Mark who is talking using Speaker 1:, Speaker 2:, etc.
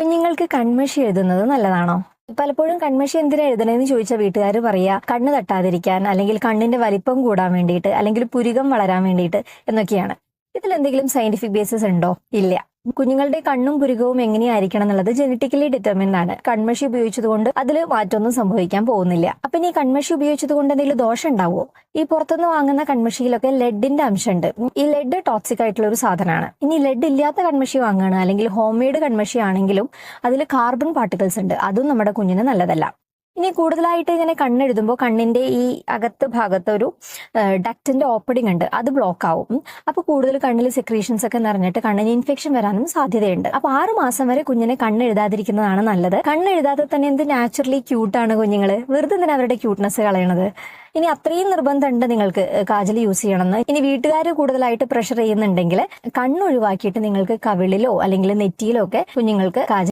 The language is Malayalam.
Speaker 1: കുഞ്ഞുങ്ങൾക്ക് കൺമഷി എഴുതുന്നത് നല്ലതാണോ? പലപ്പോഴും കൺമഷി എന്തിനാ എഴുതണേന്ന് ചോദിച്ച വീട്ടുകാർ പറയാ കണ്ണ് തട്ടാതിരിക്കാൻ, അല്ലെങ്കിൽ കണ്ണിന്റെ വലിപ്പം കൂടാൻ വേണ്ടിയിട്ട്, അല്ലെങ്കിൽ പുരികം വളരാൻ വേണ്ടിയിട്ട് എന്നൊക്കെയാണ്. ഇതിലെന്തെങ്കിലും സയന്റിഫിക് ബേസിസ് ഉണ്ടോ? ഇല്ല. കുഞ്ഞുങ്ങളുടെ കണ്ണും പുരികവും എങ്ങനെയായിരിക്കണം എന്നുള്ളത് ജനറ്റിക്കലി ഡിറ്റർമിൻഡ് ആണ്. കൺമഷി ഉപയോഗിച്ചതുകൊണ്ട് അതിൽ മാറ്റമൊന്നും സംഭവിക്കാൻ പോകുന്നില്ല. അപ്പൊ ഈ കൺമഷി ഉപയോഗിച്ചതുകൊണ്ട് എന്തെങ്കിലും ദോഷം ഉണ്ടാവുമോ? ഈ പുറത്തുനിന്ന് വാങ്ങുന്ന കൺമഷിയിലൊക്കെ ലെഡിന്റെ അംശമുണ്ട്. ഈ ലെഡ് ടോക്സിക് ആയിട്ടുള്ള ഒരു സാധനമാണ്. ഇനി ലെഡ് ഇല്ലാത്ത കൺമഷി വാങ്ങുകയാണ്, അല്ലെങ്കിൽ ഹോം മെയ്ഡ് കൺമഷി ആണെങ്കിലും അതിൽ കാർബൺ പാർട്ടിക്കിൾസ് ഉണ്ട്. അതും നമ്മുടെ കുഞ്ഞിന് നല്ലതല്ല. ഇനി കൂടുതലായിട്ട് ഇങ്ങനെ കണ്ണെഴുതുമ്പോൾ കണ്ണിന്റെ ഈ അകത്ത് ഭാഗത്ത് ഒരു ഡക്റ്റിന്റെ ഓപ്പണിംഗ് ഉണ്ട്, അത് ബ്ലോക്ക് ആവും. അപ്പൊ കൂടുതൽ കണ്ണിൽ സെക്രീഷൻസ് ഒക്കെ നിറഞ്ഞിട്ട് കണ്ണിന് ഇൻഫെക്ഷൻ വരാനും സാധ്യതയുണ്ട്. അപ്പൊ 6 മാസം വരെ കുഞ്ഞിനെ കണ്ണെഴുതാതിരിക്കുന്നതാണ് നല്ലത്. കണ്ണെഴുതാതെ തന്നെ എന്ത് നാച്ചുറലി ക്യൂട്ടാണ് കുഞ്ഞുങ്ങള്, വെറുതെ എന്തിനാ അവരുടെ ക്യൂട്ട്നെസ് കളയണത്? ഇനി അത്രയും നിർബന്ധമുണ്ട് നിങ്ങൾക്ക് കാജൽ യൂസ് ചെയ്യണമെന്ന്. ഇനി വീട്ടുകാർ കൂടുതലായിട്ട് പ്രഷർ ചെയ്യുന്നുണ്ടെങ്കിൽ കണ്ണൊഴിവാക്കിയിട്ട് നിങ്ങൾക്ക് കവിളിലോ അല്ലെങ്കിൽ നെറ്റിയിലോ ഒക്കെ കുഞ്ഞുങ്ങൾക്ക് കാജൽ